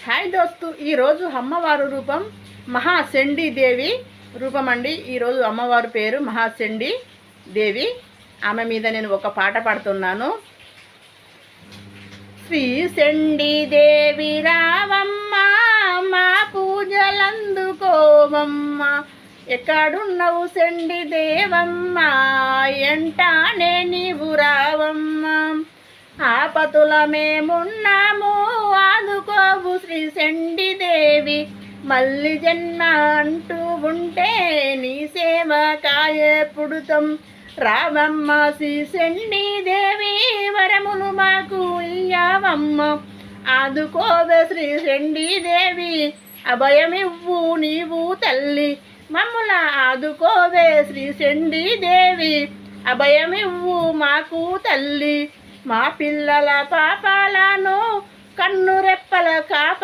Hi దోస్తు, ఈరోజు అమ్మవారు రూపం మహాచండీ దేవి రూపం అండి. ఈరోజు అమ్మవారు పేరు మహాచండీ దేవి. ఆమె మీద నేను ఒక పాట పాడుతున్నాను. శ్రీ చండీ దేవి రావమ్మ, మా పూజలందుకోవమ్మ. ఎక్కడున్నవు చండీ దేవమ్మ, ఎంటానే నీవు రావమ్మ. ఆపతుల మేమున్నాము, ఆదుకోవు శ్రీ చండీ దేవి. మళ్ళీ జన్మ అంటూ ఉంటే నీ సేవ కాయే పుడుతం. రావమ్మ శ్రీ చండీ దేవి, వరములు మాకు ఇయ్యావమ్మ. ఆదుకోవే శ్రీ చండీ దేవి, అభయమివ్వు నీవు తల్లి. మమ్ముల ఆదుకోవే శ్రీ చండీ దేవి, అభయమివ్వు మాకు తల్లి. మా పిల్లల పాపాలను కన్ను రెప్పల కాప